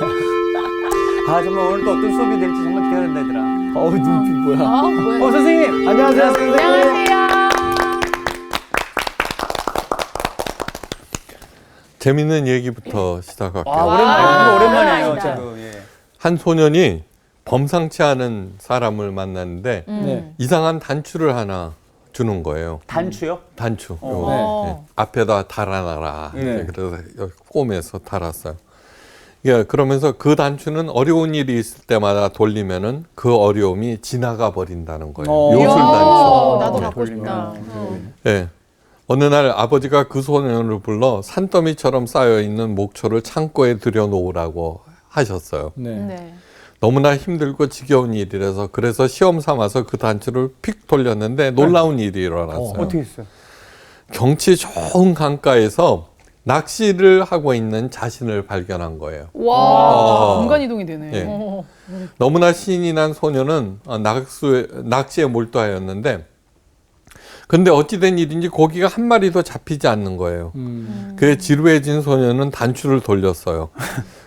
아, 정말 오늘 또 어떤 수업이 될지 정말 기대가 된다, 얘들아. 눈빛 뭐야? 뭐야? 선생님! 안녕하세요, 선생님. 안녕하세요. 재밌는 얘기부터 시작할게요. 오랜만이에요, 진짜. 지금. 예. 한 소년이 범상치 않은 사람을 만났는데 네. 이상한 단추를 하나 주는 거예요. 단추요? 단추. 네. 요거. 앞에다 달아놔라. 네. 그래서 여기 꿰매서 달았어요. 예, 그러면서 그 단추는 어려운 일이 있을 때마다 돌리면은 그 어려움이 지나가 버린다는 거예요. 요술 단추. 나도 네. 갖고 싶다. 예. 어느 날 아버지가 그 소년을 불러 산더미처럼 쌓여 있는 목초를 창고에 들여놓으라고 하셨어요. 네. 네. 너무나 힘들고 지겨운 일이라서 그래서 시험 삼아서 그 단추를 픽 돌렸는데 놀라운 일이 일어났어요. 어떻게 했어요? 경치 좋은 강가에서 낚시를 하고 있는 자신을 발견한 거예요. 와, 공간 이동이 되네. 예. 너무나 신이 난 소녀는 낚시에 몰두하였는데 근데 어찌된 일인지 고기가 한 마리도 잡히지 않는 거예요. 그에 지루해진 소녀는 단추를 돌렸어요.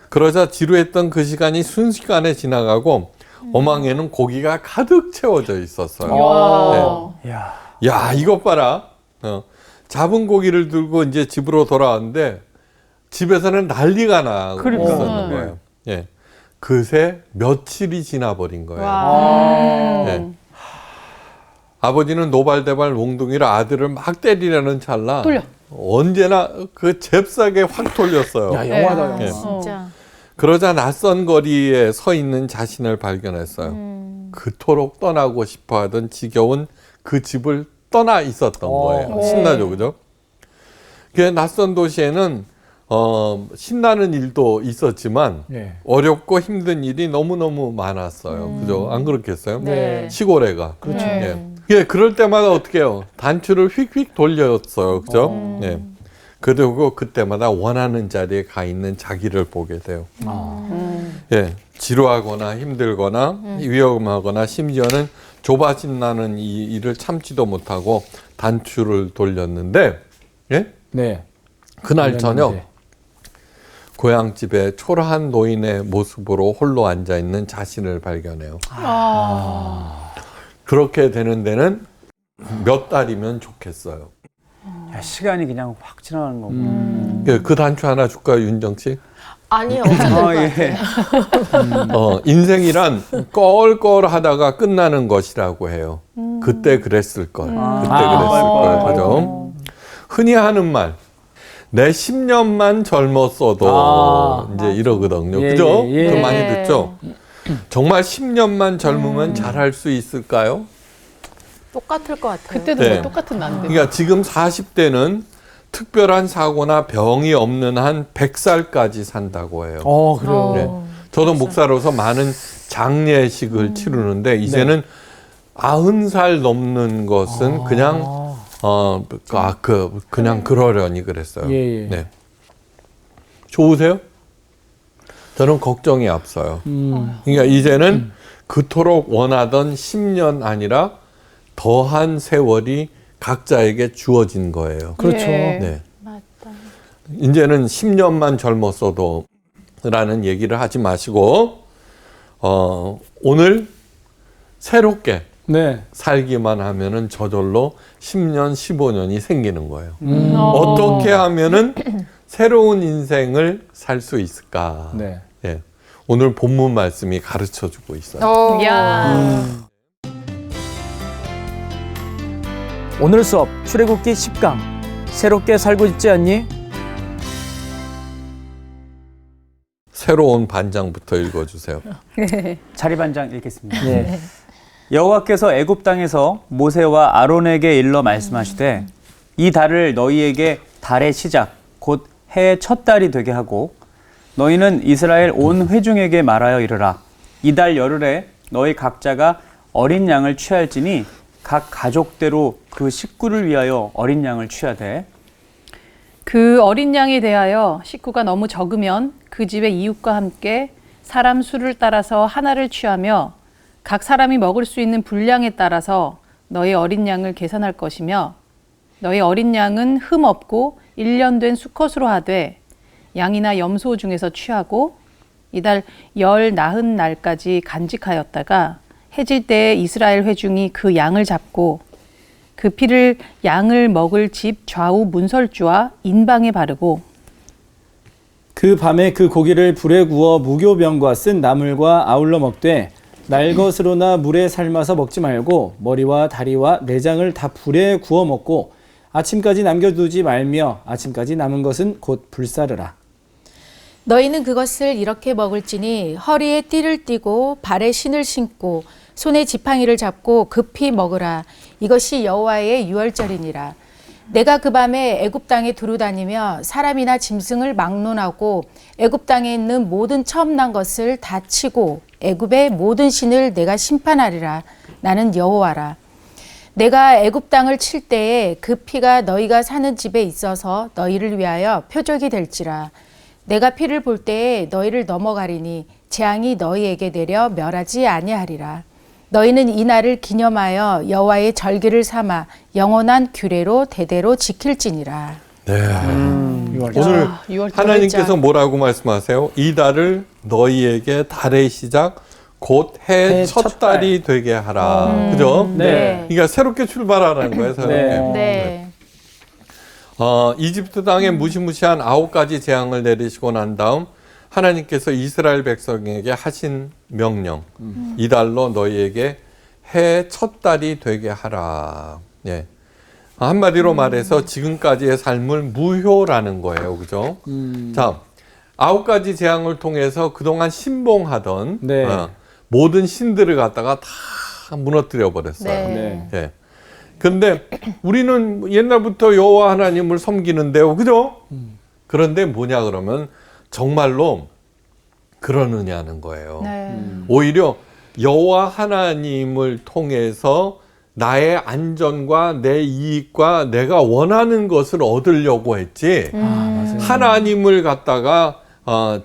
그러자 지루했던 그 시간이 순식간에 지나가고 어망에는 고기가 가득 채워져 있었어요. 와. 이야. 야, 이것 봐라. 잡은 고기를 들고 이제 집으로 돌아왔는데 집에서는 난리가 나고 그러니까. 있었는 거예요. 예. 그새 며칠이 지나버린 거예요. 와. 예. 아버지는 노발대발 몽둥이로 아들을 막 때리려는 찰나 돌려. 언제나 그 잽싸게 확 돌렸어요. 야, 영화다, 네. 영화. 진짜. 그러자 낯선 거리에 서 있는 자신을 발견했어요. 그토록 떠나고 싶어 하던 지겨운 그 집을 떠나 있었던 거예요. 신나죠, 그죠? 그 낯선 도시에는 신나는 일도 있었지만 예. 어렵고 힘든 일이 너무너무 많았어요. 그죠? 안 그렇겠어요? 네. 시골애가. 그렇죠. 네. 예, 그럴 때마다 어떻게 해요? 단추를 휙휙 돌렸어요. 그죠? 예. 그리고 그때마다 원하는 자리에 가 있는 자기를 보게 돼요. 예. 지루하거나 힘들거나 위험하거나 심지어는 조바심 나는 이 일을 참지도 못하고 단추를 돌렸는데, 예? 네. 그날 저녁 네. 고향집에 초라한 노인의 모습으로 홀로 앉아 있는 자신을 발견해요. 그렇게 되는 데는 몇 달이면 좋겠어요. 야, 시간이 그냥 확 지나가는 거고. 예, 그 단추 하나 줄까요, 윤정 씨? 아니요, 없어요. 예. 인생이란 껄껄하다가 끝나는 것이라고 해요. 그때 그랬을 걸. 그때 그랬을 걸. 그죠? 흔히 하는 말. 내 10년만 젊었어도 이제 이러거든요. 예, 그죠? 예, 예. 그 많이 네. 듣죠? 정말 10년만 젊으면 잘할 수 있을까요? 똑같을 것 같아요. 그때도 네. 뭐 똑같은 난데. 그러니까 지금 40대는 특별한 사고나 병이 없는 한 100살까지 산다고 해요. 그래요. 네. 저도 목사로서 많은 장례식을 치르는데 이제는 90살 넘는 것은 그냥 그냥 그러려니 그랬어요. 예, 예. 네. 좋으세요? 저는 걱정이 앞서요. 그러니까 이제는 그토록 원하던 10년 아니라 더한 세월이 각자에게 주어진 거예요. 그렇죠. 예. 네. 맞다. 이제는 10년만 젊었어도 라는 얘기를 하지 마시고 오늘 새롭게 네. 살기만 하면은 저절로 10년, 15년이 생기는 거예요. 어떻게 하면은 새로운 인생을 살 수 있을까? 네. 예. 오늘 본문 말씀이 가르쳐 주고 있어요. 야. 오늘 수업 출애굽기 10강. 새롭게 살고 있지 않니? 새로운 반장부터 읽어 주세요. 자리반장 읽겠습니다. 예. 여호와께서 애굽 땅에서 모세와 아론에게 일러 말씀하시되 이 달을 너희에게 달의 시작 곧 해의 첫 달이 되게 하고 너희는 이스라엘 온 회중에게 말하여 이르라 이 달 열흘에 너희 각자가 어린 양을 취할지니 각 가족대로 그 식구를 위하여 어린 양을 취하되 그 어린 양에 대하여 식구가 너무 적으면 그 집의 이웃과 함께 사람 수를 따라서 하나를 취하며 각 사람이 먹을 수 있는 분량에 따라서 너희 어린 양을 계산할 것이며 너희 어린 양은 흠 없고 1년 된 수컷으로 하되 양이나 염소 중에서 취하고 이달 열 나흔 날까지 간직하였다가 해질 때에 이스라엘 회중이 그 양을 잡고 그 피를 양을 먹을 집 좌우 문설주와 인방에 바르고 그 밤에 그 고기를 불에 구워 무교병과 쓴 나물과 아울러 먹되 날 것으로나 물에 삶아서 먹지 말고 머리와 다리와 내장을 다 불에 구워 먹고 아침까지 남겨두지 말며 아침까지 남은 것은 곧 불사르라. 너희는 그것을 이렇게 먹을지니 허리에 띠를 띠고 발에 신을 신고 손에 지팡이를 잡고 급히 먹으라. 이것이 여호와의 유월절이니라. 내가 그 밤에 애굽 땅에 두루 다니며 사람이나 짐승을 막론하고 애굽 땅에 있는 모든 처음 난 것을 다 치고 애굽의 모든 신을 내가 심판하리라. 나는 여호와라. 내가 애굽 땅을 칠 때에 그 피가 너희가 사는 집에 있어서 너희를 위하여 표적이 될지라. 내가 피를 볼 때에 너희를 넘어가리니 재앙이 너희에게 내려 멸하지 아니하리라. 너희는 이 날을 기념하여 여호와의 절기를 삼아 영원한 규례로 대대로 지킬지니라. 네. 유월절. 오늘 유월절. 하나님께서 뭐라고 말씀하세요? 이 달을 너희에게 달의 시작 곧 해 해 첫 첫 달이 되게 하라. 그죠? 네. 그러니까 새롭게 출발하라는 거예요. 새롭게. 네. 네. 이집트 땅에 무시무시한 9가지 재앙을 내리시고 난 다음 하나님께서 이스라엘 백성에게 하신 명령, 이달로 너희에게 해 첫 달이 되게 하라. 예. 한마디로 말해서 지금까지의 삶을 무효라는 거예요. 그죠? 자, 9가지 재앙을 통해서 그동안 신봉하던 네. 모든 신들을 갖다가 다 무너뜨려 버렸어요. 네. 네. 예. 근데 우리는 옛날부터 여호와 하나님을 섬기는데요. 그죠? 그런데 뭐냐 그러면 정말로 그러느냐는 거예요. 네. 오히려 여호와 하나님을 통해서 나의 안전과 내 이익과 내가 원하는 것을 얻으려고 했지 맞아요. 하나님을 갖다가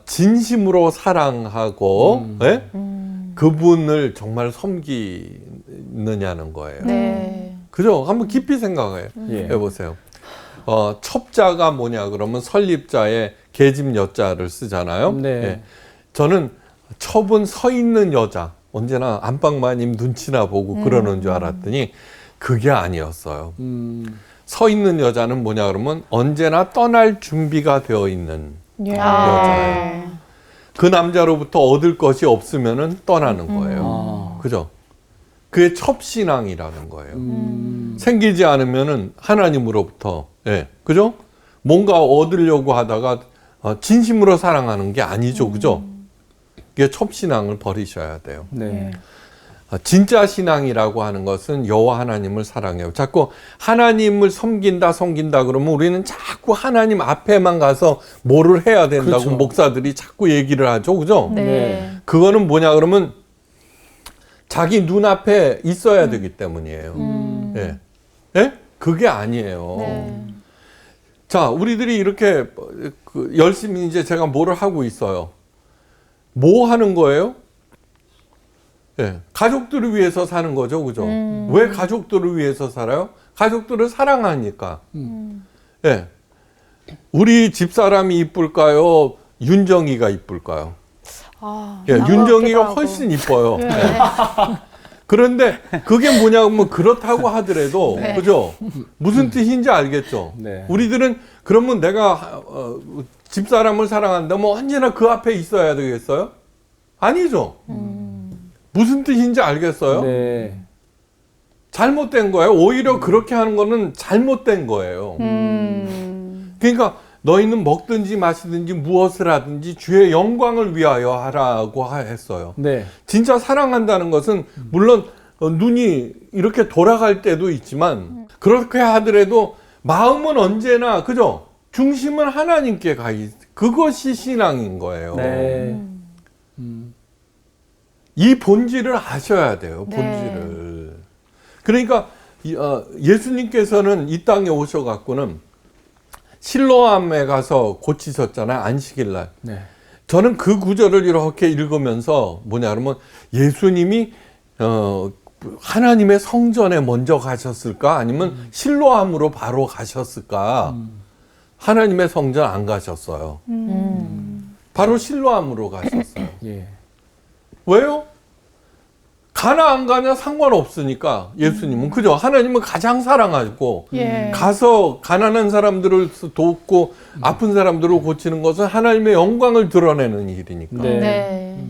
진심으로 사랑하고 예? 그분을 정말 섬기느냐는 거예요. 네. 그죠? 한번 깊이 생각해 예. 보세요. 첩자가 뭐냐 그러면 설립자의 계집 여자를 쓰잖아요. 네. 예. 저는 첩은 서 있는 여자, 언제나 안방마님 눈치나 보고 그러는 줄 알았더니 그게 아니었어요. 서 있는 여자는 뭐냐 그러면 언제나 떠날 준비가 되어 있는 여자예요. 그 남자로부터 얻을 것이 없으면은 떠나는 거예요. 그죠? 그게 첩신앙이라는 거예요. 생기지 않으면은 하나님으로부터, 예, 그죠? 뭔가 얻으려고 하다가 진심으로 사랑하는 게 아니죠, 그죠? 그게 첩신앙을 버리셔야 돼요. 네. 진짜 신앙이라고 하는 것은 여호와 하나님을 사랑해요. 자꾸 하나님을 섬긴다 그러면 우리는 자꾸 하나님 앞에만 가서 뭐를 해야 된다고 그렇죠. 목사들이 자꾸 얘기를 하죠, 그죠? 네. 그거는 뭐냐 그러면 자기 눈앞에 있어야 되기 때문이에요. 예. 예? 그게 아니에요. 네. 자, 우리들이 이렇게 열심히 이제 제가 뭐를 하고 있어요. 뭐 하는 거예요? 예. 가족들을 위해서 사는 거죠. 그죠? 왜 가족들을 위해서 살아요? 가족들을 사랑하니까. 예. 우리 집사람이 이쁠까요? 윤정이가 이쁠까요? 예, 윤정이가 훨씬 이뻐요. 예. 그런데 그게 뭐냐면 그렇다고 하더라도 그죠? 무슨 뜻인지 알겠죠? 네. 우리들은 그러면 내가 집사람을 사랑한다면 언제나 그 앞에 있어야 되겠어요? 아니죠. 무슨 뜻인지 알겠어요? 네. 잘못된 거예요. 오히려 그렇게 하는 거는 잘못된 거예요. 그러니까 너희는 먹든지 마시든지 무엇을 하든지 주의 영광을 위하여 하라고 했어요. 네. 진짜 사랑한다는 것은 물론 눈이 이렇게 돌아갈 때도 있지만 그렇게 하더라도 마음은 언제나 그죠? 중심은 하나님께 가 있. 그것이 신앙인 거예요. 네. 이 본질을 아셔야 돼요. 본질을. 그러니까 예수님께서는 이 땅에 오셔갖고는 실로암에 가서 고치셨잖아요. 안식일 날. 네. 저는 그 구절을 이렇게 읽으면서 뭐냐 그러면 예수님이 하나님의 성전에 먼저 가셨을까? 아니면 실로암으로 바로 가셨을까? 하나님의 성전 안 가셨어요. 바로 실로암으로 가셨어요. 예. 왜요? 가나 안 가냐 상관없으니까 예수님은 그죠? 하나님은 가장 사랑하고 예. 가서 가난한 사람들을 돕고 아픈 사람들을 고치는 것은 하나님의 영광을 드러내는 일이니까. 네. 네.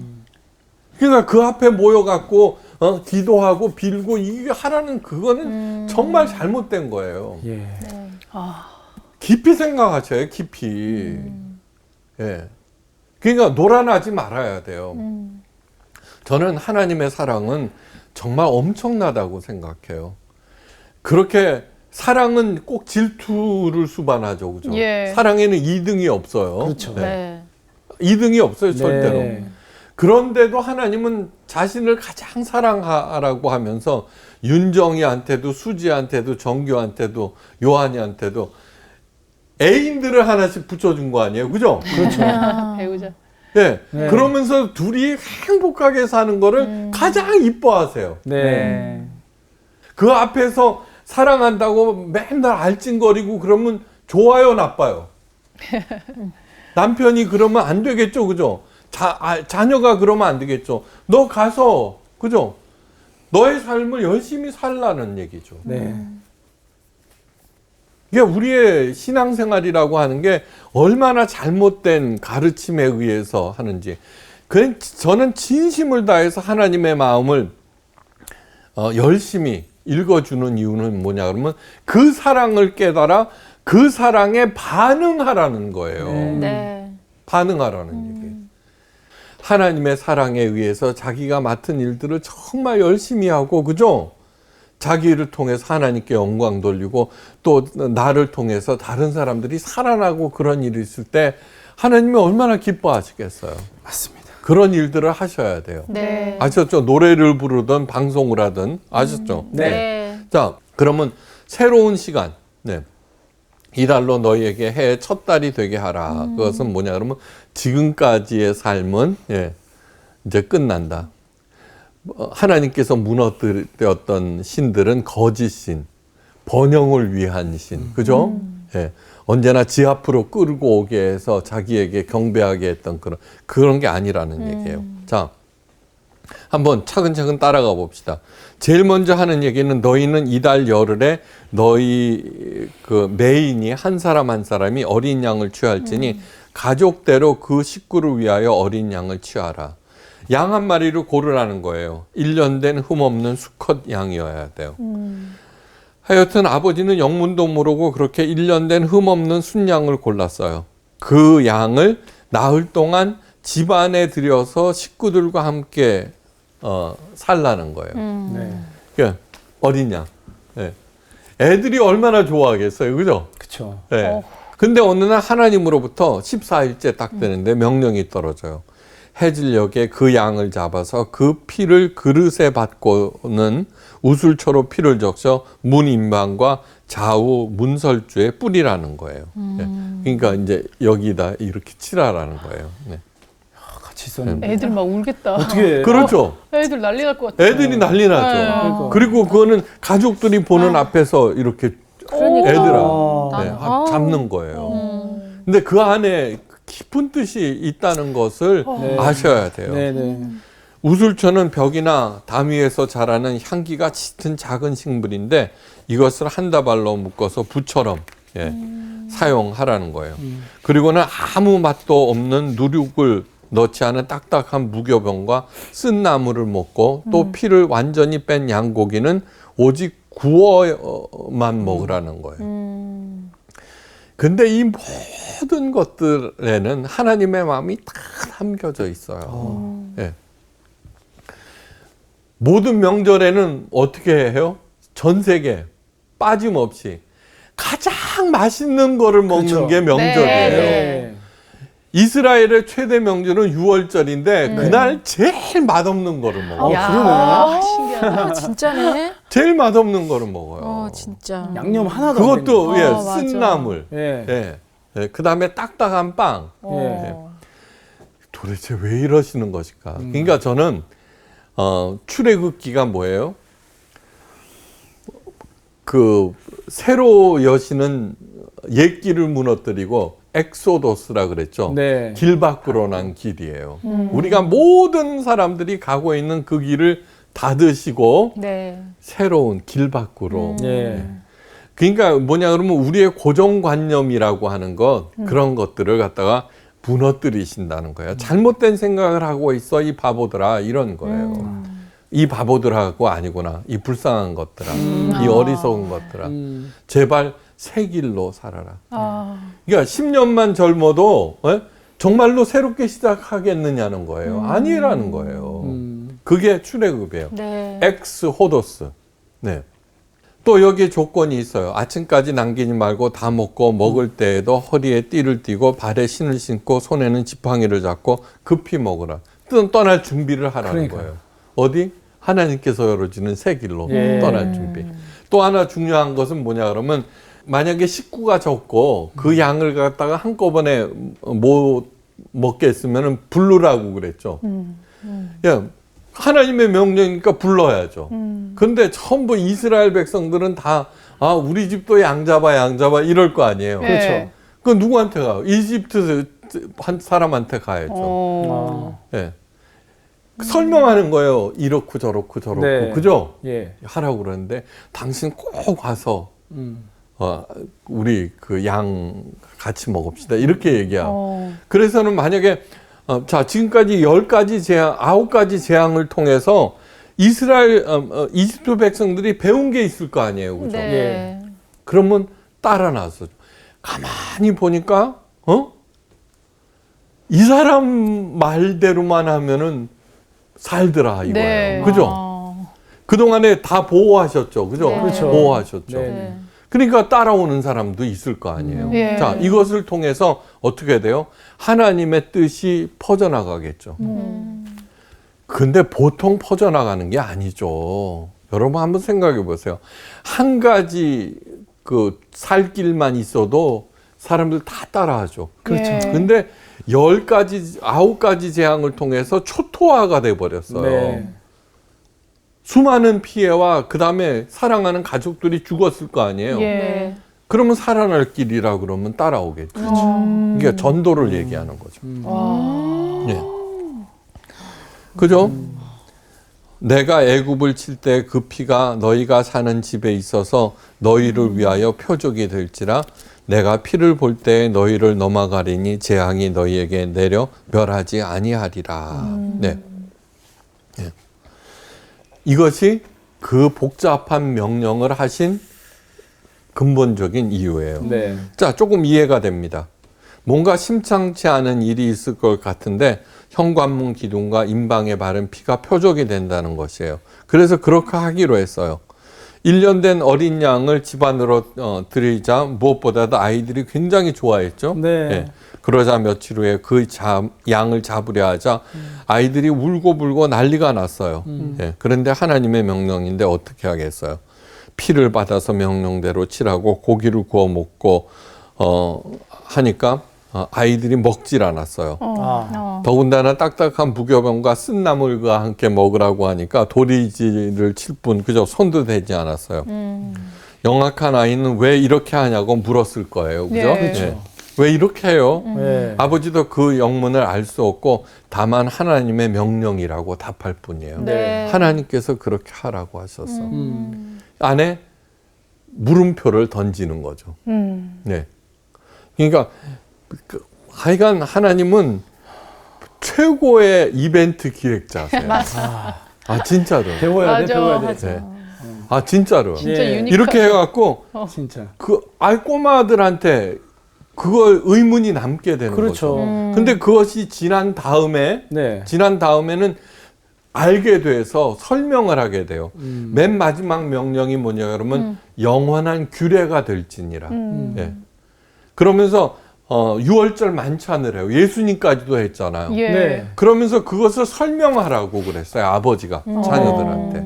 그러니까 그 앞에 모여갖고 기도하고 빌고 이게 하라는 그거는 정말 잘못된 거예요. 예. 깊이 생각하셔요. 깊이. 예. 그러니까 노란하지 말아야 돼요. 저는 하나님의 사랑은 정말 엄청나다고 생각해요. 그렇게 사랑은 꼭 질투를 수반하죠. 그죠? 예. 사랑에는 2등이 없어요. 그렇죠. 네. 2등이 없어요. 절대로. 네. 그런데도 하나님은 자신을 가장 사랑하라고 하면서 윤정이한테도 수지한테도 정규한테도 요한이한테도 애인들을 하나씩 붙여준 거 아니에요. 그죠? 그렇죠. 배우자. 예. 네. 그러면서 둘이 행복하게 사는 거를 가장 이뻐하세요. 네. 그 앞에서 사랑한다고 맨날 알찡거리고 그러면 좋아요, 나빠요? 남편이 그러면 안 되겠죠, 그죠? 자녀가 그러면 안 되겠죠. 너 가서, 그죠? 너의 삶을 열심히 살라는 얘기죠. 네. 이게 우리의 신앙생활이라고 하는 게 얼마나 잘못된 가르침에 의해서 하는지. 저는 진심을 다해서 하나님의 마음을 열심히 읽어주는 이유는 뭐냐 그러면 그 사랑을 깨달아 그 사랑에 반응하라는 거예요. 네. 반응하라는 얘기예요. 하나님의 사랑에 의해서 자기가 맡은 일들을 정말 열심히 하고, 그죠? 자기 일을 통해서 하나님께 영광 돌리고 또 나를 통해서 다른 사람들이 살아나고 그런 일이 있을 때 하나님이 얼마나 기뻐하시겠어요. 맞습니다. 그런 일들을 하셔야 돼요. 네. 아셨죠? 노래를 부르든 방송을 하든 아셨죠? 네. 자, 그러면 새로운 시간. 네. 이달로 너희에게 해의 첫 달이 되게 하라. 그것은 뭐냐 그러면 지금까지의 삶은 이제 끝난다. 하나님께서 무너뜨렸던 신들은 거짓신, 번영을 위한 신, 그죠? 예. 언제나 지 앞으로 끌고 오게 해서 자기에게 경배하게 했던 그런 게 아니라는 얘기예요. 자, 한번 차근차근 따라가 봅시다. 제일 먼저 하는 얘기는 너희는 이달 열흘에 너희 그 메인이 한 사람 한 사람이 어린 양을 취할지니 가족대로 그 식구를 위하여 어린 양을 취하라. 양 한 마리를 고르라는 거예요. 1년 된 흠없는 수컷 양이어야 돼요. 하여튼 아버지는 영문도 모르고 그렇게 1년 된 흠없는 순양을 골랐어요. 그 양을 나흘 동안 집안에 들여서 식구들과 함께 살라는 거예요. 네. 그러니까 어린 양. 예. 애들이 얼마나 좋아하겠어요. 그죠? 그렇죠. 예. 근데 어느 날 하나님으로부터 14일째 딱 되는데 명령이 떨어져요. 해질녘에 그 양을 잡아서 그 피를 그릇에 받고는 우슬초로 피를 적셔 문 인방과 좌우 문설주에 뿌리라는 거예요. 예. 그러니까 이제 여기다 이렇게 칠하라는 거예요. 네. 같이 있었는데. 애들 막 울겠다. 어떻게 해? 그렇죠. 애들 난리 날 것 같아. 애들이 난리 나죠. 그러니까. 그리고 그거는 가족들이 보는 앞에서 이렇게 그러니까. 애들하고 아. 네, 잡는 거예요. 근데 그 안에 깊은 뜻이 있다는 것을 네. 아셔야 돼요. 네네. 우슬초는 벽이나 담 위에서 자라는 향기가 짙은 작은 식물인데 이것을 한 다발로 묶어서 부처럼 사용하라는 거예요. 그리고는 아무 맛도 없는 누룩을 넣지 않은 딱딱한 무교병과 쓴 나무를 먹고 또 피를 완전히 뺀 양고기는 오직 구워만 먹으라는 거예요. 근데 이 모든 것들에는 하나님의 마음이 다 담겨져 있어요. 예. 모든 명절에는 어떻게 해요? 전 세계 빠짐없이 가장 맛있는 거를 먹는 그렇죠. 게 명절이에요. 네. 이스라엘의 최대 명절은 6월절인데 그날 제일 맛없는 거를 먹어요. 야, 그러네. 신기하다. 아, 진짜네. 제일 맛없는 거를 먹어요. 진짜. 양념 하나도 안 그것도 어, 예, 맞아. 쓴 나물. 예. 예. 예. 그다음에 딱딱한 빵. 어. 도대체 왜 이러시는 것일까? 그러니까 저는 출애굽기가 뭐예요? 그 새로 여시는 옛길을 무너뜨리고 엑소도스라 그랬죠. 네. 길 밖으로 난 길이에요. 우리가 모든 사람들이 가고 있는 그 길을 닫으시고 네. 새로운 길 밖으로. 예. 그러니까 뭐냐 그러면 우리의 고정관념이라고 하는 것 그런 것들을 갖다가 무너뜨리신다는 거예요. 잘못된 생각을 하고 있어 이 바보들아 이런 거예요. 이 바보들하고 아니구나. 이 불쌍한 것들아. 이 어리석은 것들아. 제발 새 길로 살아라. 그러니까 10년만 젊어도 정말로 새롭게 시작하겠느냐는 거예요. 아니라는 거예요. 그게 출애굽이에요. 네. 엑스 호도스. 네. 또 여기에 조건이 있어요. 아침까지 남기지 말고 다 먹고 먹을 때에도 허리에 띠를 띠고 발에 신을 신고 손에는 지팡이를 잡고 급히 먹으라. 떠날 준비를 하라는 그러니까요. 거예요. 어디? 하나님께서 열어주는 새 길로 예. 떠날 준비. 또 하나 중요한 것은 뭐냐 그러면 만약에 식구가 적고 그 양을 갖다가 한꺼번에 못 먹게 했으면 부르라고 그랬죠. 야, 하나님의 명령이니까 불러야죠. 근데 전부 이스라엘 백성들은 다 우리 집도 양 잡아 이럴 거 아니에요. 네. 그렇죠. 그 누구한테 가요? 이집트 한 사람한테 가야죠. 예. 설명하는 거예요. 이렇고 저렇고 네. 그죠? 예. 하라고 그러는데 당신 꼭 와서 우리 그 양 같이 먹읍시다. 이렇게 얘기하고. 그래서는 만약에 자, 지금까지 10가지 재앙, 9가지 재앙을 통해서 이스라엘, 이집트 백성들이 배운 게 있을 거 아니에요. 그죠? 네. 그러면 따라 나서 가만히 보니까, 이 사람 말대로만 하면은 살더라, 이거예요. 네. 그죠? 그동안에 다 보호하셨죠. 그죠? 네. 그렇죠. 보호하셨죠. 네. 그러니까 따라오는 사람도 있을 거 아니에요. 예. 자, 이것을 통해서 어떻게 돼요? 하나님의 뜻이 퍼져나가겠죠. 근데 보통 퍼져나가는 게 아니죠. 여러분 한번 생각해 보세요. 한 가지 그 살 길만 있어도 사람들 다 따라하죠. 그렇죠. 예. 근데 10가지, 9가지 재앙을 통해서 초토화가 돼 버렸어요. 네. 수많은 피해와 그 다음에 사랑하는 가족들이 죽었을 거 아니에요. 예. 그러면 살아날 길이라 그러면 따라오겠죠. 그러니까 전도를 얘기하는 거죠. 예. 그죠? 내가 애굽을 칠 때 그 피가 너희가 사는 집에 있어서 너희를 위하여 표적이 될지라 내가 피를 볼 때 너희를 넘어가리니 재앙이 너희에게 내려 멸하지 아니하리라. 네. 예. 이것이 그 복잡한 명령을 하신 근본적인 이유예요. 네. 자, 조금 이해가 됩니다. 뭔가 심상치 않은 일이 있을 것 같은데 현관문 기둥과 임방에 바른 피가 표적이 된다는 것이에요. 그래서 그렇게 하기로 했어요. 1년 된 어린 양을 집안으로 드리자 무엇보다도 아이들이 굉장히 좋아했죠. 네. 예. 그러자 며칠 후에 그 양을 잡으려 하자 아이들이 울고불고 난리가 났어요. 예. 그런데 하나님의 명령인데 어떻게 하겠어요. 피를 받아서 명령대로 칠하고 고기를 구워 먹고 하니까 아이들이 먹질 않았어요. 더군다나 딱딱한 무교병과 쓴 나물과 함께 먹으라고 하니까 도리지를 칠 뿐 그저 손도 대지 않았어요. 영악한 아이는 왜 이렇게 하냐고 물었을 거예요. 그죠? 네. 그렇죠. 왜 이렇게 해요? 네. 아버지도 그 영문을 알 수 없고 다만 하나님의 명령이라고 답할 뿐이에요. 네. 하나님께서 그렇게 하라고 하셨어. 안에 물음표를 던지는 거죠. 네. 그러니까 하여간 하나님은 최고의 이벤트 기획자세요. 아 진짜로. 배워야 돼, 맞아, 배워야 돼. 맞아. 네. 아 진짜로. 진짜 예. 유니크하다. 이렇게 해갖고 진짜. 그 꼬마들한테 그거 의문이 남게 되는 그렇죠. 거죠. 근데 그것이 지난 다음에는 알게 돼서 설명을 하게 돼요. 맨 마지막 명령이 뭐냐 그러면 영원한 규례가 될지니라. 예. 그러면서 유월절 만찬을 해요. 예수님까지도 했잖아요. 예. 네. 그러면서 그것을 설명하라고 그랬어요. 아버지가 자녀들한테.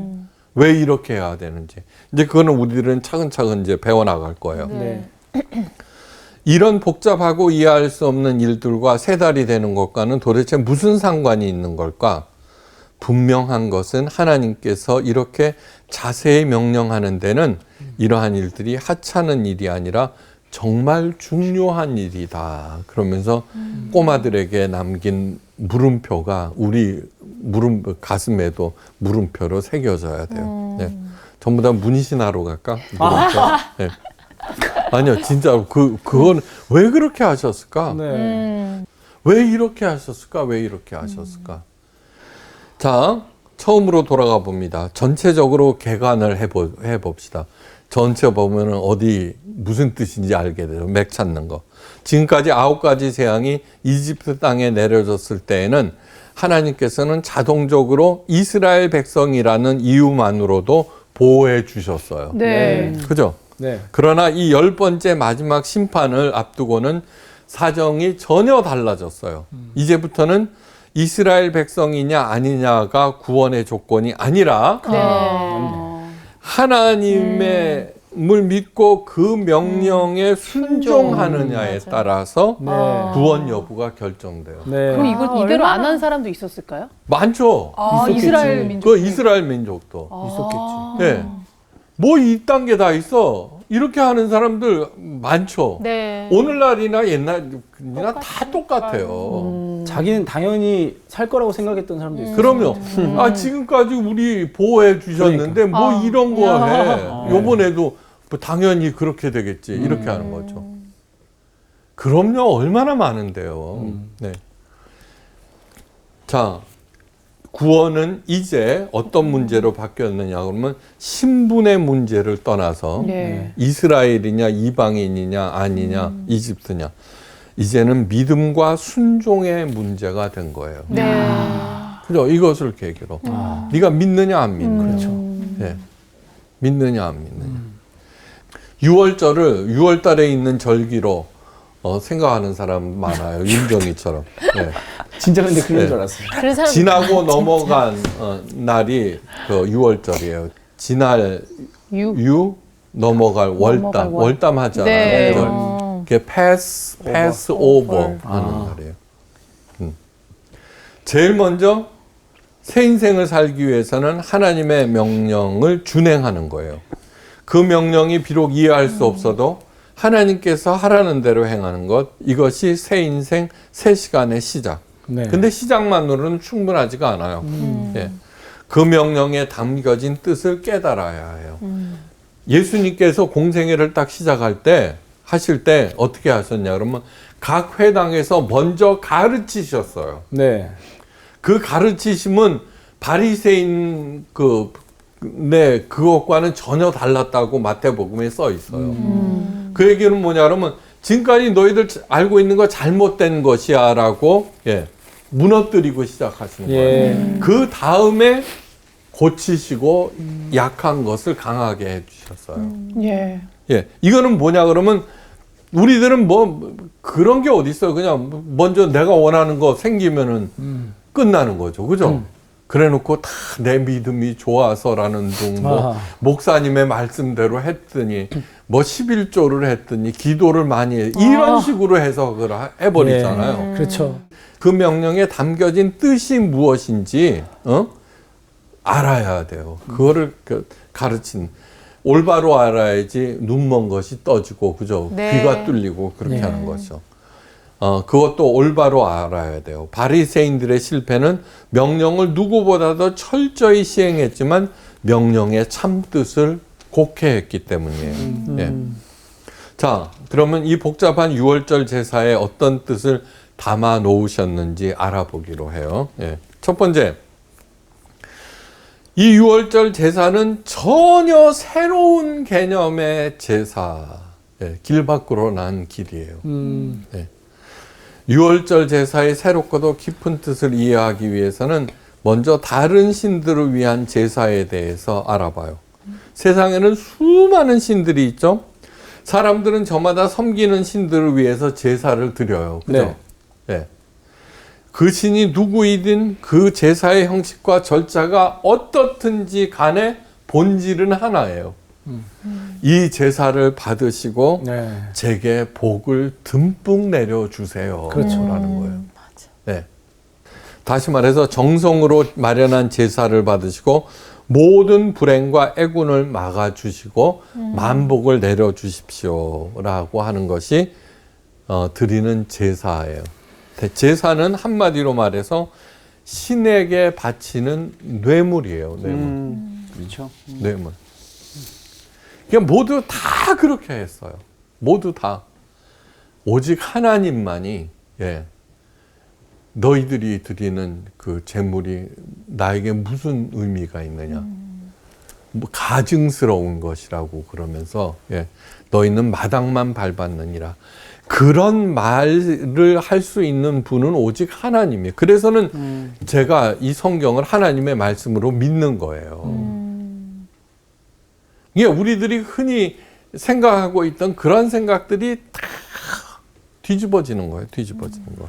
왜 이렇게 해야 되는지. 이제 그거는 우리들은 차근차근 이제 배워나갈 거예요. 네. 이런 복잡하고 이해할 수 없는 일들과 세 달이 되는 것과는 도대체 무슨 상관이 있는 걸까? 분명한 것은 하나님께서 이렇게 자세히 명령하는 데는 이러한 일들이 하찮은 일이 아니라 정말 중요한 일이다. 그러면서 꼬마들에게 남긴 물음표가 우리 가슴에도 물음표로 새겨져야 돼요. 네. 전부 다 문신하러 갈까? 네. 아니요, 진짜 그건 왜 그렇게 하셨을까? 네. 왜 이렇게 하셨을까? 왜 이렇게 하셨을까? 자, 처음으로 돌아가 봅니다. 전체적으로 개관을 해봅시다. 전체 보면은 어디 무슨 뜻인지 알게 돼요. 맥 찾는 거. 지금까지 9가지 재앙이 이집트 땅에 내려졌을 때에는 하나님께서는 자동적으로 이스라엘 백성이라는 이유만으로도 보호해 주셨어요. 네. 그죠? 네. 그러나 이 10번째 마지막 심판을 앞두고는 사정이 전혀 달라졌어요. 이제부터는 이스라엘 백성이냐 아니냐가 구원의 조건이 아니라 하나님의 물 믿고 그 명령에 순종하느냐에 따라서 네. 구원 여부가 결정돼요. 네. 그럼 이거 이대로 안 한 사람도 있었을까요? 많죠. 있었겠지. 이스라엘 민족. 그 이스라엘 민족도. 있었겠지. 예. 뭐 이딴 게 다 있어. 이렇게 하는 사람들 많죠. 네. 오늘날이나 옛날이나 다 똑같아요. 자기는 당연히 살 거라고 생각했던 사람도 있어요. 그럼요. 아, 지금까지 우리 보호해 주셨는데 뭐 이런 거 해. 요번에도 뭐 당연히 그렇게 되겠지. 이렇게 하는 거죠. 그럼요. 얼마나 많은데요. 네. 자, 구원은 이제 어떤 문제로 바뀌었느냐 그러면 신분의 문제를 떠나서 네. 이스라엘이냐 이방인이냐 아니냐 이집트냐 이제는 믿음과 순종의 문제가 된 거예요. 네. 그죠? 이것을 계기로 네가 믿느냐 안 믿느냐. 그렇죠. 예. 믿느냐 안 믿느냐. 6월절을 6월달에 있는 절기로 생각하는 사람 많아요. 윤정이처럼. 예. 진짜 근데 그런 네. 줄 알았어요. 그런 사람 지나고 넘어간 날이 그 6월절이에요. 지날 유 넘어갈 월담. 월담 하잖아요. 네. 그게 패스 오버 하는 날이에요. 제일 먼저 새 인생을 살기 위해서는 하나님의 명령을 준행하는 거예요. 그 명령이 비록 이해할 수 없어도 하나님께서 하라는 대로 행하는 것, 이것이 새 인생, 새 시간의 시작. 네. 근데 시작만으로는 충분하지가 않아요. 예. 그 명령에 담겨진 뜻을 깨달아야 해요. 예수님께서 공생애를 딱 시작할 때, 하실 때 어떻게 하셨냐 그러면 각 회당에서 먼저 가르치셨어요. 네. 그 가르치심은 바리새인 그것과는 전혀 달랐다고 마태복음에 써 있어요. 그 얘기는 뭐냐 그러면 지금까지 너희들 알고 있는 거 잘못된 것이야라고 무너뜨리고 시작하시는 거예요. 예. 그 다음에 고치시고 약한 것을 강하게 해주셨어요. 예. 예, 이거는 뭐냐 그러면 우리들은 뭐 그런 게 어디 있어요. 그냥 먼저 내가 원하는 거 생기면은 끝나는 거죠, 그죠? 그래놓고 다 내 믿음이 좋아서라는 둥, 뭐 목사님의 말씀대로 했더니 뭐 11조를 했더니 기도를 많이 해 이런 식으로 해석을 해버리잖아요. 예. 그렇죠. 그 명령에 담겨진 뜻이 무엇인지 알아야 돼요. 그거를 가르친 올바로 알아야지 눈먼 것이 떠지고 그죠? 네. 귀가 뚫리고 그렇게 네. 하는 거죠. 그것도 올바로 알아야 돼요. 바리새인들의 실패는 명령을 누구보다도 철저히 시행했지만 명령의 참 뜻을 곡해했기 때문이에요. 예. 자, 그러면 이 복잡한 6월절 제사에 어떤 뜻을 담아 놓으셨는지 알아보기로 해요. 예. 첫 번째, 이 6월절 제사는 전혀 새로운 개념의 제사, 길 밖으로 난 길이에요. 6월절 제사의 새롭고도 깊은 뜻을 이해하기 위해서는 먼저 다른 신들을 위한 제사에 대해서 알아봐요. 세상에는 수많은 신들이 있죠. 사람들은 저마다 섬기는 신들을 위해서 제사를 드려요. 그죠? 네. 그 신이 누구이든 그 제사의 형식과 절차가 어떻든지 간에 본질은 하나예요. 이 제사를 받으시고 네. 제게 복을 듬뿍 내려주세요. 그렇죠. 라는 거예요. 네. 다시 말해서 정성으로 마련한 제사를 받으시고 모든 불행과 애군을 막아주시고 만복을 내려주십시오라고 하는 것이 드리는 제사예요. 제사는 한마디로 말해서 신에게 바치는 뇌물이에요. 뇌물. 그렇죠. 뇌물. 그냥 모두 다 그렇게 했어요. 모두 다. 오직 하나님만이 너희들이 드리는 그 제물이 나에게 무슨 의미가 있느냐. 뭐 가증스러운 것이라고 그러면서 너희는 마당만 밟았느니라. 그런 말을 할 수 있는 분은 오직 하나님이에요. 그래서는 제가 이 성경을 하나님의 말씀으로 믿는 거예요. 이게 우리들이 흔히 생각하고 있던 그런 생각들이 다 뒤집어지는 거예요. 뒤집어지는 거.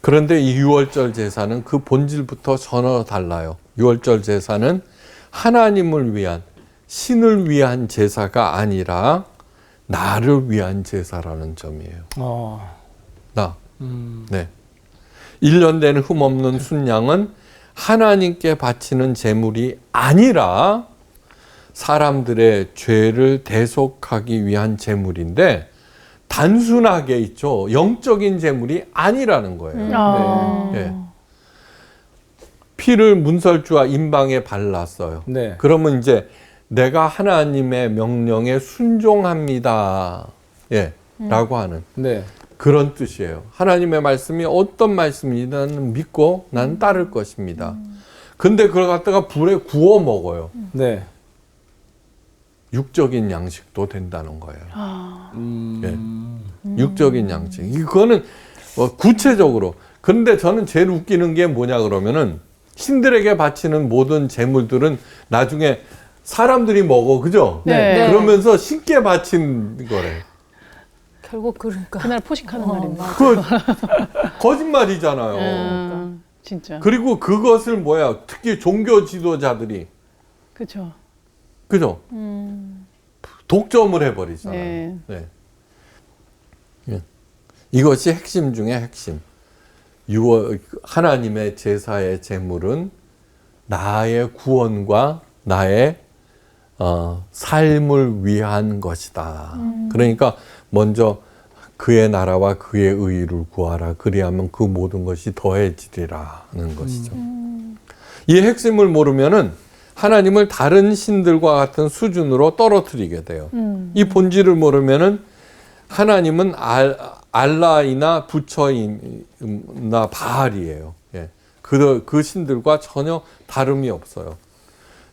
그런데 이 유월절 제사는 그 본질부터 전혀 달라요. 유월절 제사는 하나님을 위한, 신을 위한 제사가 아니라 나를 위한 제사라는 점이에요. 나. 네. 1년 된 흠없는 순양은 하나님께 바치는 제물이 아니라 사람들의 죄를 대속하기 위한 제물인데 단순하게 있죠. 영적인 제물이 아니라는 거예요. 네. 피를 문설주와 임방에 발랐어요. 네. 그러면 이제 내가 하나님의 명령에 순종합니다. 라고 하는 네. 그런 뜻이에요. 하나님의 말씀이 어떤 말씀이든 믿고 난 따를 것입니다. 근데 그걸 갖다가 불에 구워 먹어요. 네. 육적인 양식도 된다는 거예요. 육적인 양식. 이거는 구체적으로. 그런데 저는 제일 웃기는 게 뭐냐 그러면은 신들에게 바치는 모든 제물들은 나중에 사람들이 먹어, 그죠? 네. 그러면서 신께 바친 거래. 결국 그러니까 그날 포식하는 날입니다. 그 거짓말이잖아요. 진짜. 그리고 그것을 뭐야? 특히 종교 지도자들이 그렇죠. 그죠? 독점을 해버리잖아요. 네. 네. 이것이 핵심 중에 핵심. 하나님의 제사의 제물은 나의 구원과 나의 삶을 위한 것이다. 그러니까 먼저 그의 나라와 그의 의를 구하라. 그리하면 그 모든 것이 더해지리라는 것이죠. 이 핵심을 모르면은 하나님을 다른 신들과 같은 수준으로 떨어뜨리게 돼요. 이 본질을 모르면은 하나님은 알라이나 부처이나 바알이에요. 그 신들과 전혀 다름이 없어요.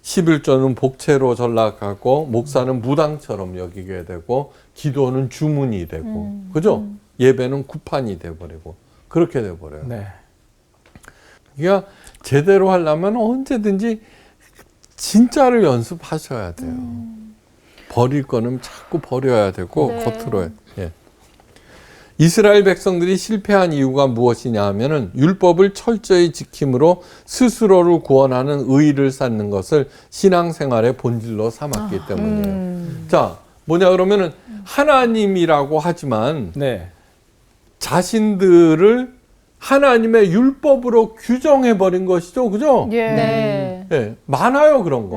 11조는 복채로 전락하고 목사는 무당처럼 여기게 되고 기도는 주문이 되고 그죠? 예배는 구판이 돼버리고 그렇게 돼버려요. 네. 그러니까 제대로 하려면 언제든지 진짜를 연습하셔야 돼요. 버릴 거는 자꾸 버려야 되고 겉으로 이스라엘 백성들이 실패한 이유가 무엇이냐 하면은 율법을 철저히 지킴으로 스스로를 구원하는 의의를 쌓는 것을 신앙생활의 본질로 삼았기 때문이에요. 자, 뭐냐 그러면은 하나님이라고 하지만 네. 자신들을 하나님의 율법으로 규정해 버린 것이죠. 그죠? 네. 많아요, 그런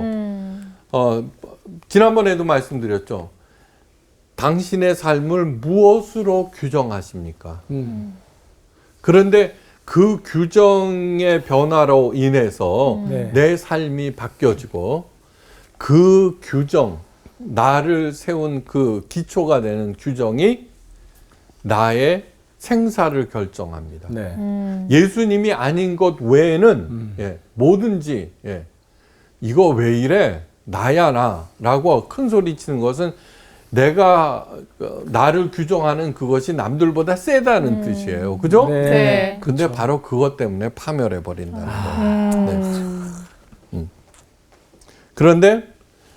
거. 지난번에도 말씀드렸죠. 당신의 삶을 무엇으로 규정하십니까? 그런데 그 규정의 변화로 인해서 내 삶이 바뀌어지고 그 규정, 나를 세운 그 기초가 되는 규정이 나의 생사를 결정합니다. 네. 예수님이 아닌 것 외에는 뭐든지 이거 왜 이래? 나야 나라고 큰 소리 치는 것은 내가 나를 규정하는 그것이 남들보다 세다는 뜻이에요. 그죠? 네. 근데 바로 그것 때문에 파멸해 버린다는 거예요. 그런데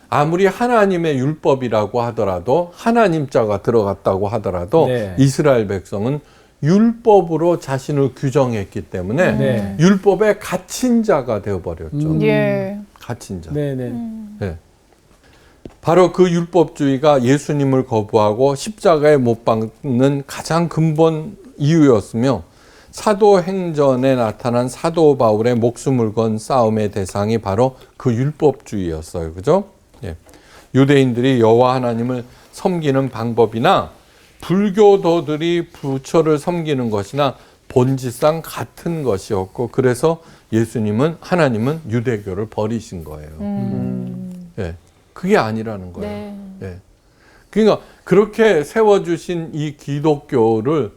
아무리 하나님의 율법이라고 하더라도 하나님 자가 들어갔다고 하더라도 이스라엘 백성은 율법으로 자신을 규정했기 때문에 율법에 갇힌 자가 되어버렸죠. 갇힌 자. 네. 바로 그 율법주의가 예수님을 거부하고 십자가에 못 박는 가장 근본 이유였으며 사도행전에 나타난 사도 바울의 목숨을 건 싸움의 대상이 바로 그 율법주의였어요. 그죠? 예. 유대인들이 여호와 하나님을 섬기는 방법이나 불교도들이 부처를 섬기는 것이나 본질상 같은 것이었고, 그래서 하나님은 유대교를 버리신 거예요. 예. 그게 아니라는 거예요. 네. 예. 그러니까 그렇게 세워주신 이 기독교를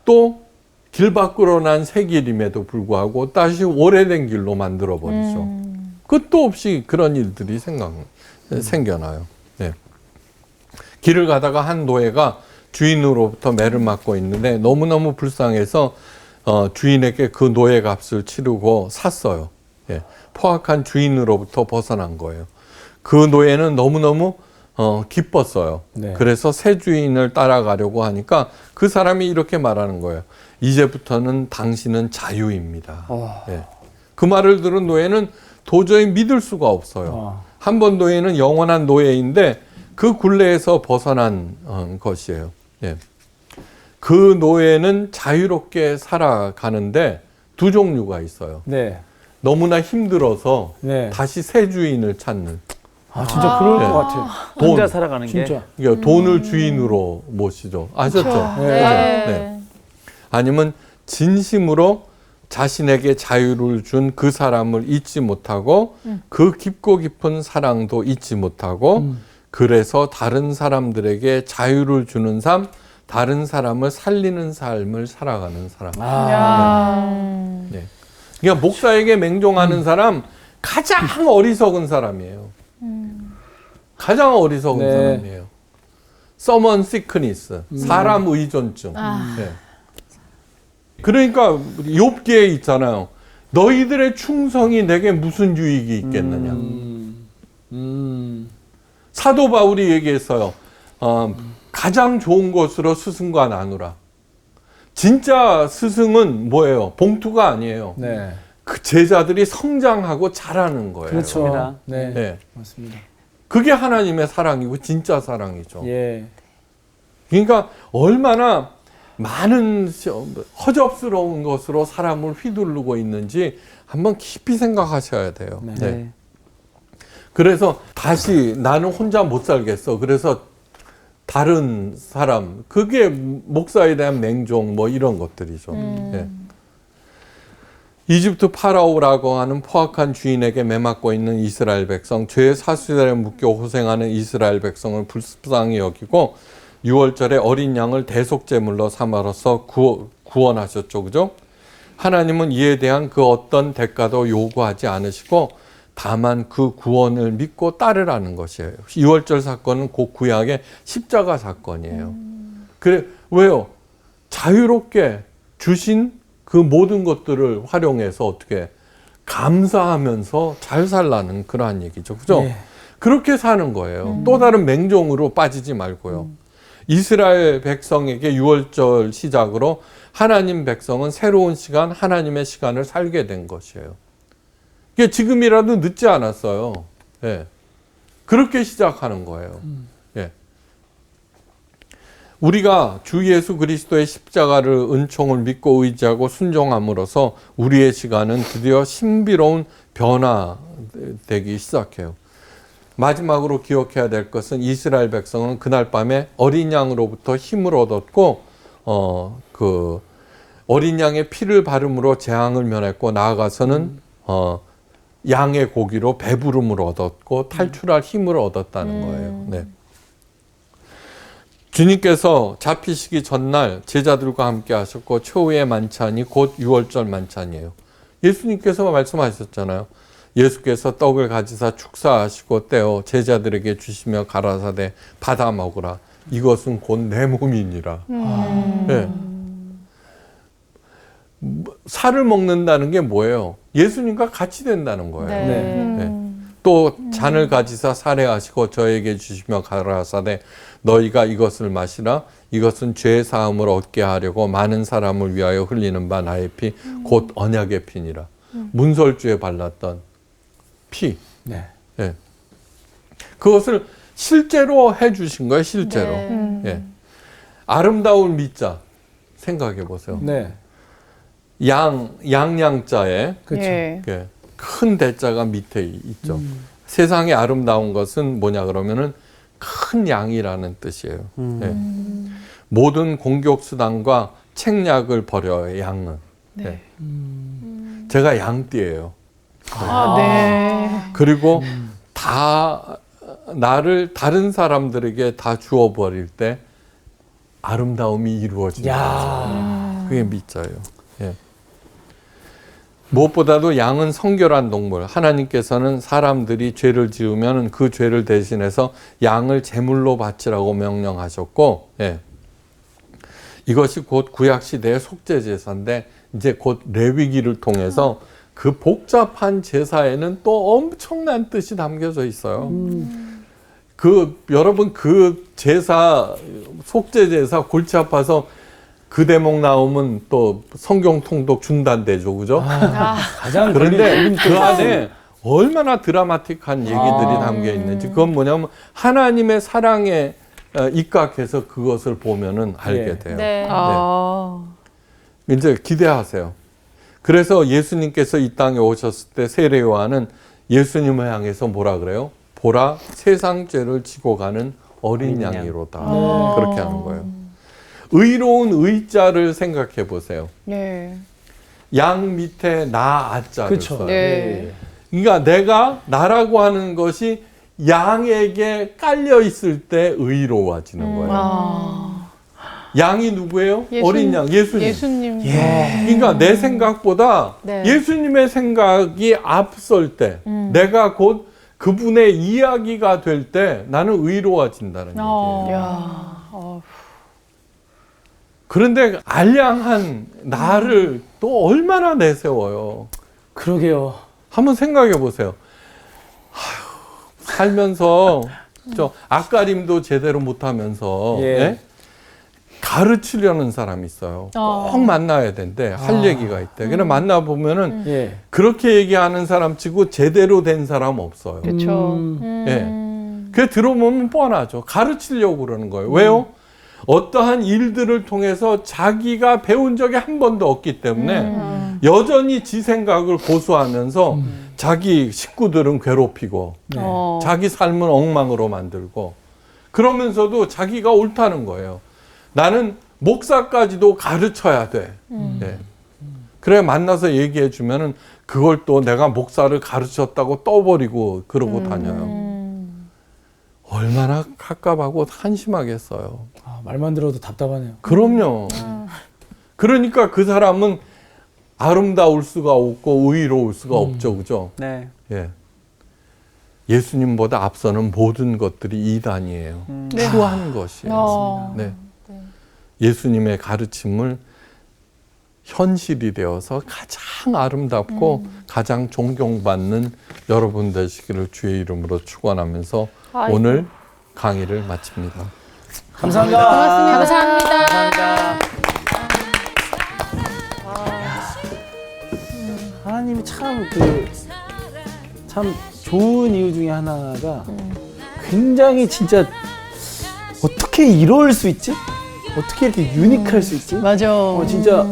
또 길 밖으로 난 새 길임에도 불구하고 다시 오래된 길로 만들어 버리죠. 끝도 없이 그런 일들이 생겨나요. 네. 길을 가다가 한 노예가 주인으로부터 매를 맞고 있는데 너무너무 불쌍해서 주인에게 그 노예 값을 치르고 샀어요. 예. 포악한 주인으로부터 벗어난 거예요. 그 노예는 너무너무 기뻤어요. 네. 그래서 새 주인을 따라가려고 하니까 그 사람이 이렇게 말하는 거예요. 이제부터는 당신은 자유입니다. 예. 그 말을 들은 노예는 도저히 믿을 수가 없어요. 한 번 노예는 영원한 노예인데 그 굴레에서 벗어난 것이에요. 예. 그 노예는 자유롭게 살아가는데 두 종류가 있어요. 네. 너무나 힘들어서 네. 다시 새 주인을 찾는. 진짜 그럴 네. 것 같아요. 혼자 살아가는 게 진짜. 그러니까 돈을 주인으로 모시죠. 아셨죠? 네. 네. 아니면 진심으로 자신에게 자유를 준 그 사람을 잊지 못하고 그 깊고 깊은 사랑도 잊지 못하고 그래서 다른 사람들에게 자유를 주는 삶, 다른 사람을 살리는 삶을 살아가는 사람. 네. 그러니까 목사에게 맹종하는 사람 가장 어리석은 사람이에요. 가장 어리석은 네. 사람이에요. 서먼 시크니스, 사람 의존증. 네. 그러니까 욥기에 있잖아요. 너희들의 충성이 내게 무슨 유익이 있겠느냐. 사도 바울이 얘기했어요. 가장 좋은 것으로 스승과 나누라. 진짜 스승은 뭐예요? 봉투가 아니에요. 네. 그 제자들이 성장하고 자라는 거예요. 그렇죠. 네. 네. 맞습니다. 그게 하나님의 사랑이고 진짜 사랑이죠. 예. 그러니까 얼마나 많은 허접스러운 것으로 사람을 휘두르고 있는지 한번 깊이 생각하셔야 돼요. 네. 네. 그래서 다시 나는 혼자 못 살겠어. 그래서 다른 사람, 그게 목사에 대한 맹종 뭐 이런 것들이죠. 네. 이집트 파라오라고 하는 포악한 주인에게 매맞고 있는 이스라엘 백성, 죄의 사수들에 묶여 고생하는 이스라엘 백성을 불쌍히 여기고 6월절에 어린 양을 대속제물로 삼아서 구원하셨죠. 그죠? 하나님은 이에 대한 그 어떤 대가도 요구하지 않으시고 다만 그 구원을 믿고 따르라는 것이에요. 6월절 사건은 곧 구약의 십자가 사건이에요. 그래, 왜요? 자유롭게 주신 그 모든 것들을 활용해서 어떻게 감사하면서 잘 살라는 그러한 얘기죠. 그죠? 네. 그렇게 사는 거예요. 또 다른 맹종으로 빠지지 말고요. 이스라엘 백성에게 6월절 시작으로 하나님 백성은 새로운 시간, 하나님의 시간을 살게 된 것이에요. 이게 지금이라도 늦지 않았어요. 예. 그렇게 시작하는 거예요. 예. 우리가 주 예수 그리스도의 십자가를 은총을 믿고 의지하고 순종함으로써 우리의 시간은 드디어 신비로운 변화되기 시작해요. 마지막으로 기억해야 될 것은 이스라엘 백성은 그날 밤에 어린 양으로부터 힘을 얻었고 그 어린 양의 피를 바름으로 재앙을 면했고 나아가서는 양의 고기로 배부름을 얻었고 탈출할 힘을 얻었다는 거예요. 네. 주님께서 잡히시기 전날 제자들과 함께 하셨고 최후의 만찬이 곧 6월절 만찬이에요. 예수님께서 말씀하셨잖아요. 예수께서 떡을 가지사 축사하시고 떼어 제자들에게 주시며 가라사대 받아 먹으라. 이것은 곧 내 몸이니라. 네. 살을 먹는다는 게 뭐예요? 예수님과 같이 된다는 거예요. 네. 또 잔을 가지사 살해하시고 저에게 주시며 가라사대 너희가 이것을 마시라. 이것은 죄 사함을 얻게 하려고 많은 사람을 위하여 흘리는 바 나의 피 곧 언약의 피니라. 문설주에 발랐던 피. 네. 예. 그것을 실제로 해주신 거예요. 실제로. 예. 아름다운 미자 생각해 보세요. 네. 양양자에 그렇죠. 예. 예, 큰 대자가 밑에 있죠. 세상의 아름다운 것은 뭐냐 그러면은 큰 양이라는 뜻이에요. 예. 모든 공격 수단과 책략을 버려요. 양은. 네. 예. 제가 양띠예요. 아, 네. 그리고 다 나를 다른 사람들에게 다 주어버릴 때 아름다움이 이루어진다. 야. 그게 미자예요. 예. 무엇보다도 양은 성결한 동물. 하나님께서는 사람들이 죄를 지으면 그 죄를 대신해서 양을 제물로 바치라고 명령하셨고, 예. 이것이 곧 구약 시대의 속죄 제사인데 이제 곧 레위기를 통해서 그 복잡한 제사에는 또 엄청난 뜻이 담겨져 있어요. 여러분 그 제사 속죄 제사 골치 아파서 그 대목 나오면 또 성경 통독 준단되죠, 그죠? 가장 그런데 그 안에 얼마나 드라마틱한 얘기들이 담겨 있는지 그건 뭐냐면 하나님의 사랑에 입각해서 그것을 보면은 알게 돼요. 네. 아. 이제 기대하세요. 그래서 예수님께서 이 땅에 오셨을 때 세례 요한은 예수님을 향해서 뭐라 그래요? 보라 세상 죄를 지고 가는 어린 양이로다. 그렇게 하는 거예요. 의로운 의자를 생각해 보세요. 네. 양 밑에 나 아자를 그렇죠. 써요. 네. 그러니까 내가 나라고 하는 것이 양에게 깔려 있을 때 의로워지는 거예요. 아. 양이 누구예요? 예수님. 어린 양, 예수님. 예수님. 그러니까 내 생각보다 네. 예수님의 생각이 앞설 때 내가 곧 그분의 이야기가 될 때 나는 의로워진다는 얘기예요. 야. 그런데 알량한 나를 또 얼마나 내세워요. 그러게요. 한번 생각해 보세요. 살면서 저 앞가림도 제대로 못하면서 예. 예? 가르치려는 사람이 있어요. 꼭 만나야 된대. 할 얘기가 있대. 그래 만나 보면은 예. 그렇게 얘기하는 사람 치고 제대로 된 사람 없어요. 그렇죠. 예. 그 들어보면 뻔하죠. 가르치려고 그러는 거예요. 왜요? 어떠한 일들을 통해서 자기가 배운 적이 한 번도 없기 때문에 여전히 지 생각을 고수하면서 자기 식구들은 괴롭히고 자기 삶은 엉망으로 만들고 그러면서도 자기가 옳다는 거예요. 나는 목사까지도 가르쳐야 돼. 예. 그래 만나서 얘기해 주면은 그걸 또 내가 목사를 가르쳤다고 떠버리고 그러고 다녀요. 얼마나 갑갑하고 한심하겠어요. 아, 말만 들어도 답답하네요. 그럼요. 그러니까 그 사람은 아름다울 수가 없고 의로울 수가 없죠, 그죠? 네. 예. 예수님보다 앞서는 모든 것들이 이단이에요. 추한 것이에요. 네. 예수님의 가르침을 현실이 되어서 가장 아름답고 가장 존경받는 여러분 되시기를 주의 이름으로 축원하면서 아이고. 오늘 강의를 마칩니다. 감사합니다. 감사합니다. 하나님이 참 좋은 이유 중에 하나가 굉장히 진짜 어떻게 이럴 수 있지? 어떻게 이렇게 유니크할 수 있지? 맞아. 진짜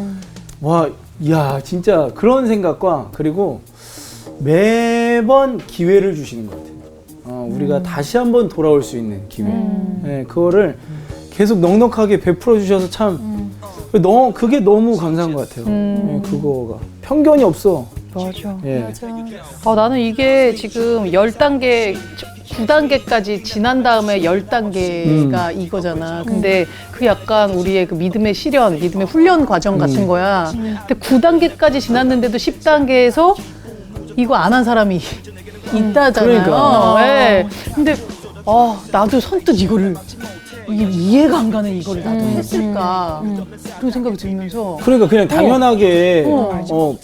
와, 야, 진짜 그런 생각과 그리고 매번 기회를 주시는 것 같아요. 우리가 다시 한번 돌아올 수 있는 기회. 네, 그거를 계속 넉넉하게 베풀어 주셔서 참 그게 너무 감사한 것 같아요. 네, 그거가 편견이 없어. 맞아. 예. 나는 이게 지금 10단계, 9단계까지 지난 다음에 10단계가 이거잖아. 근데 그 약간 우리의 그 믿음의 시련, 믿음의 훈련 과정 같은 거야. 근데 9단계까지 지났는데도 10단계에서 이거 안 한 사람이 있다잖아요. 그러니까. 네. 근데 나도 선뜻 이거를 이게 이해가 안 가는 이거를 나도 했을까 그런 생각이 들면서 그러니까 그냥 당연하게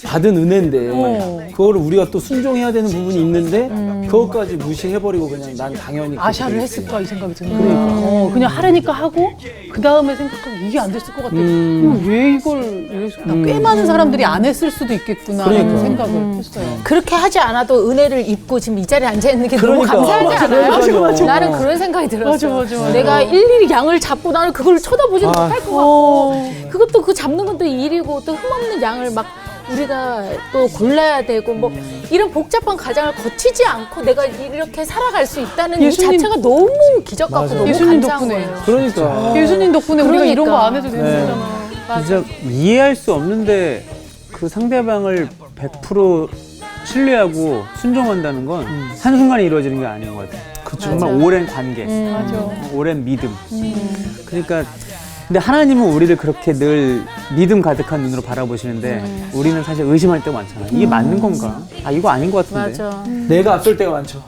받은 은혜인데 그거를 우리가 또 순종해야 되는 부분이 있는데 그것까지 무시해버리고 그냥 난 당연히 아샤를 그렇게 했을까 이 생각이 드는 그러니까. 거야. 그냥 하려니까 하고 그 다음에 생각하면 이게 안 됐을 것 같아. 왜 이걸 꽤 많은 사람들이 안 했을 수도 있겠구나라는 그러니까. 생각을 했어요. 그렇게 하지 않아도 은혜를 입고 지금 이 자리에 앉아 있는 게 그러니까. 너무 감사하지 않아요? 맞아. 나는 그런 생각이 들었어. 맞아. 내가 1, 일일이 양을 잡고 나는 그걸 쳐다보지 못할 것 같고 그것도 그 잡는 건 또 일이고 또 흠없는 양을 막 우리가 또 골라야 되고 뭐 이런 복잡한 과정을 거치지 않고 내가 이렇게 살아갈 수 있다는 이 예수님- 자체가 너무 기적 같고 맞아. 너무 예수님 감사한 덕분에. 거예요. 그러니까. 예수님 덕분에 우리가 이런 거 안 해도 되는 네. 거잖아. 진짜 이해할 수 없는데 그 상대방을 100% 신뢰하고 순종한다는 건 한순간에 이루어지는 게 아닌 것 같아요. 정말 맞아. 오랜 관계, 맞아. 오랜 믿음. 그러니까 근데 하나님은 우리를 그렇게 늘 믿음 가득한 눈으로 바라보시는데 우리는 사실 의심할 때가 많잖아요. 이게 맞는 건가? 아 이거 아닌 것 같은데. 맞아. 내가 앞설 때가 많죠.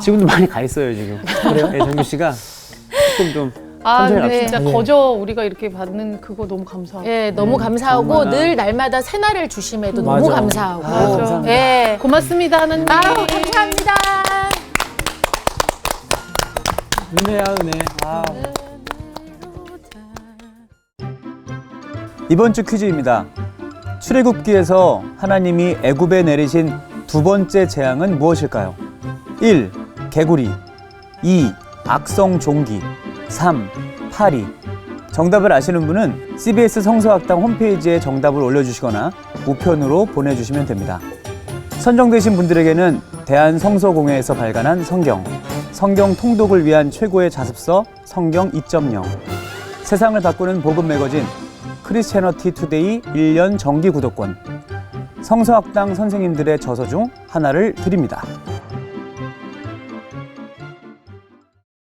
지금도 많이 가 있어요 지금. 그래요? 네, 정규 씨가 조금 좀 아, 천천히 근데 갑시다. 진짜 거저 우리가 이렇게 받는 그거 너무 감사하고. 예, 너무 감사하고 정말. 늘 날마다 새날을 주심에도 너무 맞아. 감사하고. 맞아. 예. 고맙습니다, 하나님. 아우, 감사합니다. 은혜야 은혜. 이번 주 퀴즈입니다. 출애굽기에서 하나님이 애굽에 내리신 두 번째 재앙은 무엇일까요? 1. 개구리 2. 악성 종기 3. 파리 정답을 아시는 분은 CBS 성서학당 홈페이지에 정답을 올려주시거나 우편으로 보내주시면 됩니다. 선정되신 분들에게는 대한성서공회에서 발간한 성경 통독을 위한 최고의 자습서 성경 2.0 세상을 바꾸는 복음 매거진 크리스채너티 투데이 1년 정기 구독권 성서학당 선생님들의 저서 중 하나를 드립니다.